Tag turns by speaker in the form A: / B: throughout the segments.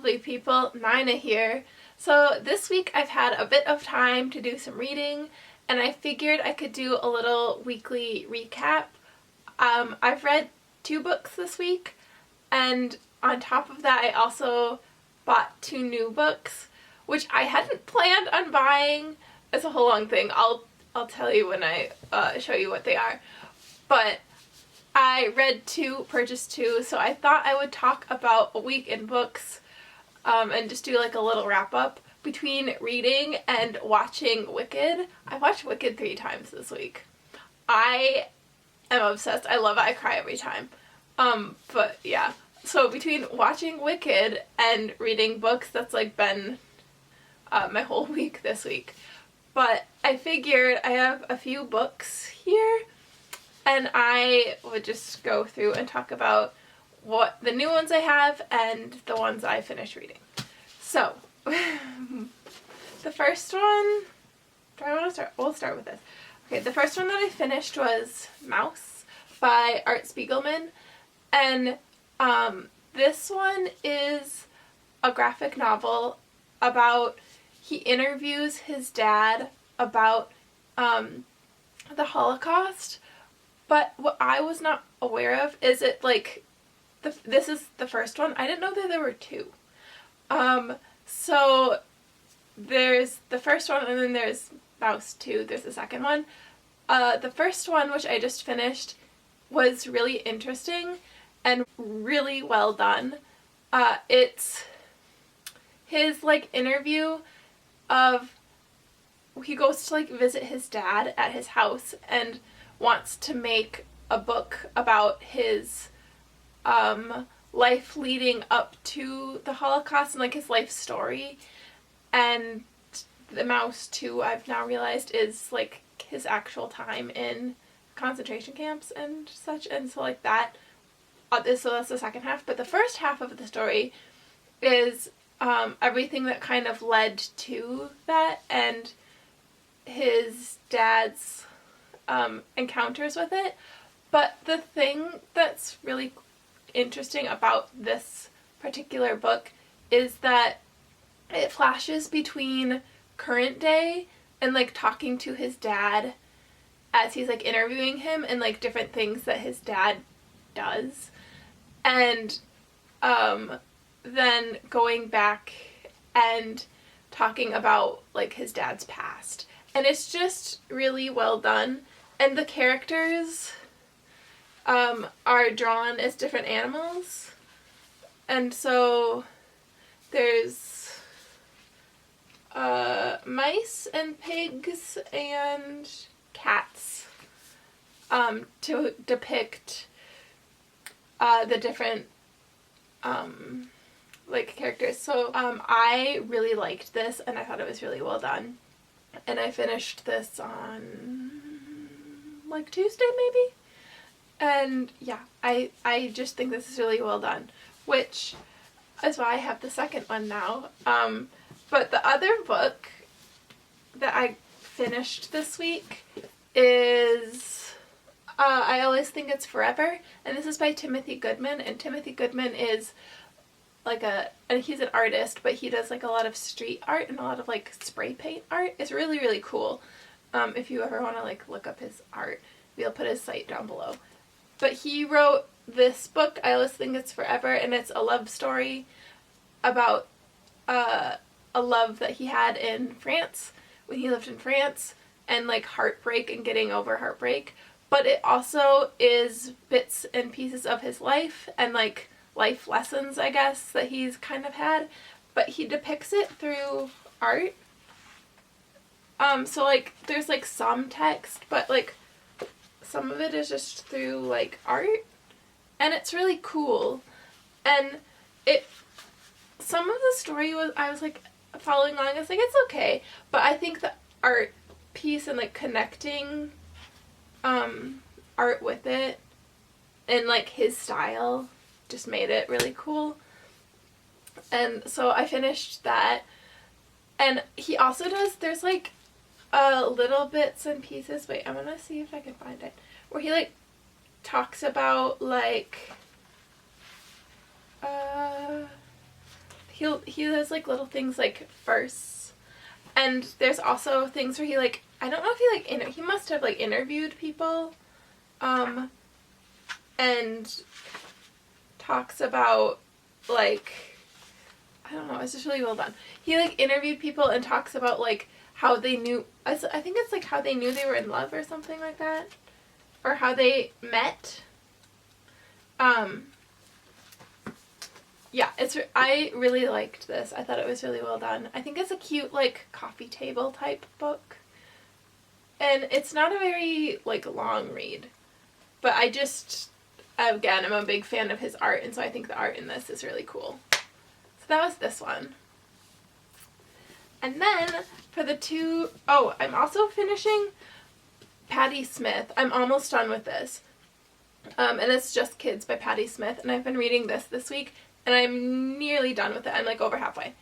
A: lovely people, Nina here. So this week I've had a bit of time to do some reading, and I figured I could do a little weekly recap. I've read 2 books this week, and on top of that I also bought 2 new books, which I hadn't planned on buying. It's a whole long thing. I'll tell you when I show you what they are. But I read 2, purchased 2, so I thought I would talk about a week in books and just do like a little wrap up between reading and watching Wicked. I watched Wicked 3 times this week. I am obsessed. I love it. I cry every time. But yeah. So between watching Wicked and reading books, that's like been my whole week this week. But I figured I have a few books here, and I would just go through and talk about what the new ones I have and the ones I finished reading. So, the first one, do I want to start? We'll start with this. Okay, the first one that I finished was Mouse by Art Spiegelman, and this one is a graphic novel about, he interviews his dad about the Holocaust, but what I was not aware of is it like, this is the first one. I didn't know that there were 2. So there's the first one and then there's Mouse 2, there's the second one. The first one, which I just finished, was really interesting and really well done. It's his like interview of, he goes to like visit his dad at his house and wants to make a book about his life leading up to the Holocaust and like his life story. And the Mouse 2, I've now realized, is like his actual time in concentration camps and such, and so like that. So that's the second half. But the first half of the story is everything that kind of led to that and his dad's encounters with it. But the thing that's really interesting about this particular book is that it flashes between current day and like talking to his dad as he's like interviewing him and like different things that his dad does, and then going back and talking about like his dad's past. And it's just really well done, and the characters are drawn as different animals, and so there's mice and pigs and cats to depict the different like characters. So I really liked this and I thought it was really well done, and I finished this on like Tuesday maybe. And yeah, I just think this is really well done, which is why I have the second one now. But the other book that I finished this week is I Always Think It's Forever, and this is by Timothy Goodman. And Timothy Goodman is like and he's an artist, but he does like a lot of street art and a lot of like spray paint art. It's really, really cool. If you ever want to like look up his art, we'll put his site down below. But he wrote this book, I Always Think It's Forever, and it's a love story about a love that he had in France when he lived in France, and like heartbreak and getting over heartbreak. But it also is bits and pieces of his life and like life lessons, I guess, that he's kind of had. But he depicts it through art. So like there's like some text, but like some of it is just through like art, and it's really cool. And some of the story was, I was like following along, I was like, it's okay, but I think the art piece and like connecting art with it and like his style just made it really cool. And so I finished that. And he also does, there's like little bits and pieces, wait, I'm gonna see if I can find it, where he like talks about like he has like little things like verse, and there's also things where he like, I don't know if he like he must have like interviewed people, and talks about like, I don't know, it's just really well done. He like interviewed people and talks about like how they knew, I think it's like how they knew they were in love or something like that, or how they met. Yeah, I really liked this. I thought it was really well done. I think it's a cute like coffee table type book, and it's not a very like long read, but I just, again, I'm a big fan of his art, and so I think the art in this is really cool. So that was this one. And then for the two, oh, I'm also finishing Patti Smith. I'm almost done with this. And it's Just Kids by Patti Smith, and I've been reading this week, and I'm nearly done with it. I'm like over halfway.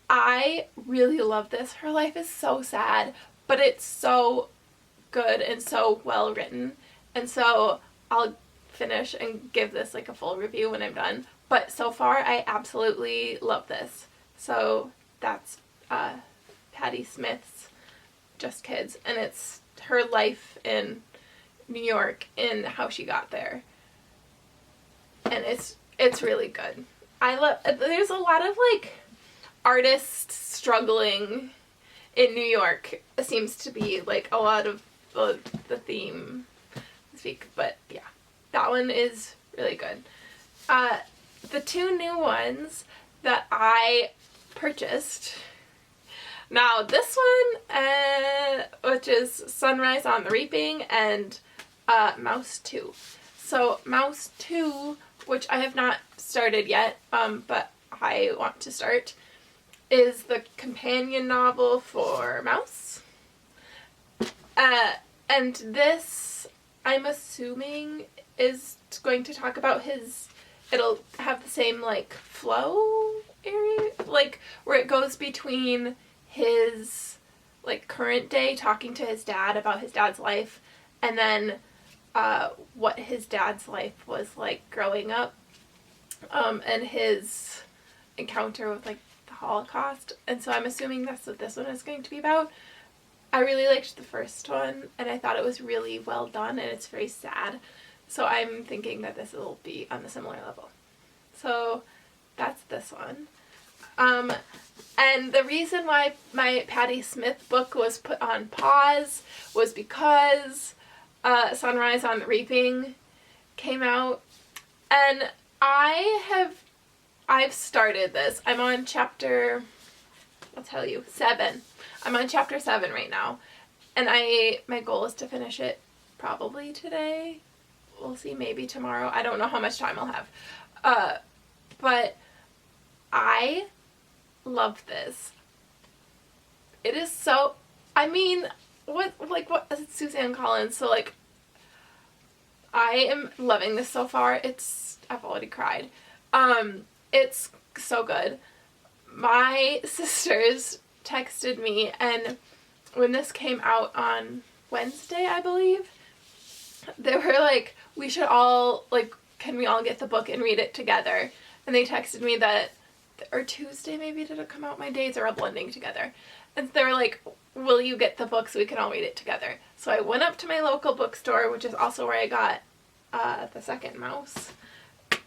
A: I really love this. Her life is so sad, but it's so good and so well written, and so I'll finish and give this like a full review when I'm done. But so far, I absolutely love this. So that's Patti Smith's Just Kids, and it's her life in New York and how she got there, and it's really good. I love, there's a lot of like artists struggling in New York. It seems to be like a lot of the theme this week, but yeah, that one is really good. The two new ones that I purchased, now this one, which is Sunrise on the Reaping, and Mouse 2. So Mouse 2, which I have not started yet, but I want to start, is the companion novel for Mouse. And this, I'm assuming, is going to talk about his, it'll have the same like flow area, like where it goes between his like current day talking to his dad about his dad's life, and then what his dad's life was like growing up, and his encounter with like the Holocaust. And so I'm assuming that's what this one is going to be about. I really liked the first one, and I thought it was really well done, and it's very sad. So I'm thinking that this will be on a similar level. So that's this one. And the reason why my Patti Smith book was put on pause was because Sunrise on the Reaping came out, and I've started this. I'm on chapter, I'll tell you, 7. I'm on chapter 7 right now, and my goal is to finish it probably today. We'll see, maybe tomorrow. I don't know how much time I'll have. But I love this. It is so, I mean, what, it's Suzanne Collins, so like, I am loving this so far. I've already cried. It's so good. My sisters texted me, and when this came out on Wednesday, I believe, they were like, we should all, like, can we all get the book and read it together? And they texted me that, or Tuesday maybe, did it come out? My days are all blending together. And they were like, will you get the book so we can all read it together? So I went up to my local bookstore, which is also where I got the second Mouse.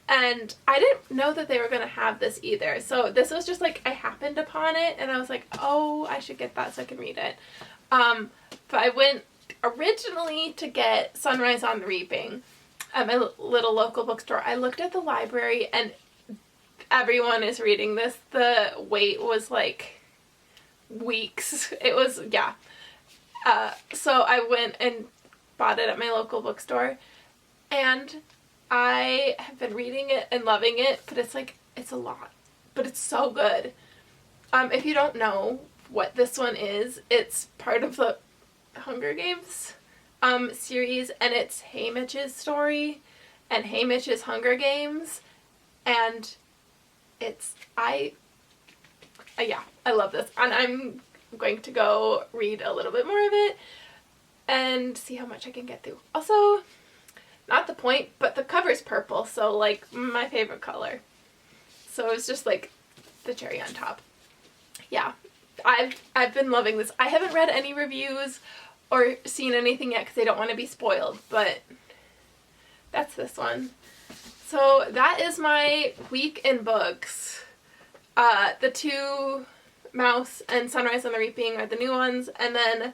A: And I didn't know that they were going to have this either. So this was just like, I happened upon it, and I was like, oh, I should get that so I can read it. But I went originally to get Sunrise on the Reaping at my little local bookstore. I looked at the library, and everyone is reading this. The wait was like weeks. It was, yeah. So I went and bought it at my local bookstore, and I have been reading it and loving it, but it's like, it's a lot, but it's so good. If you don't know what this one is, it's part of the Hunger Games series, and it's Haymitch's story and Haymitch's Hunger Games, and it's, yeah, I love this, and I'm going to go read a little bit more of it and see how much I can get through. Also, not the point, but the cover's purple, so like my favorite color. So it's just like the cherry on top. Yeah, I've been loving this. I haven't read any reviews or seen anything yet because I don't want to be spoiled, but that's this one. So that is my week in books. The two Mouse and Sunrise on the Reaping are the new ones, and then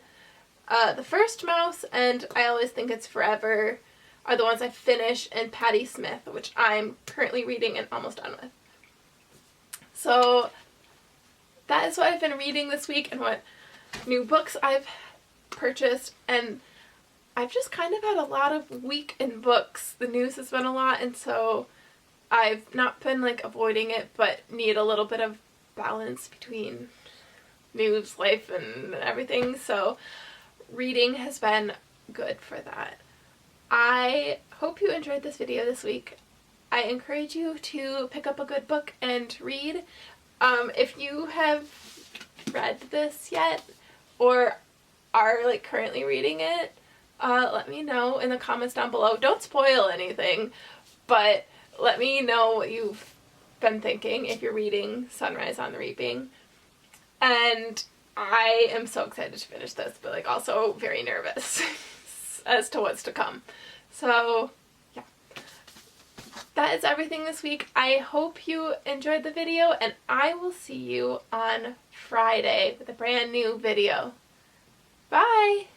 A: the first Mouse and I Always Think It's Forever are the ones I finished, and Patti Smith, which I'm currently reading and almost done with. So that is what I've been reading this week and what new books I've purchased, and I've just kind of had a lot of week in books. The news has been a lot, and so I've not been like avoiding it, but need a little bit of balance between news, life, and everything, so reading has been good for that. I hope you enjoyed this video this week. I encourage you to pick up a good book and read. If you have read this yet or are like currently reading it, let me know in the comments down below. Don't spoil anything, but let me know what you've been thinking if you're reading Sunrise on the Reaping. And I am so excited to finish this, but like also very nervous as to what's to come. So yeah, that is everything this week. I hope you enjoyed the video, and I will see you on Friday with a brand new video. Bye!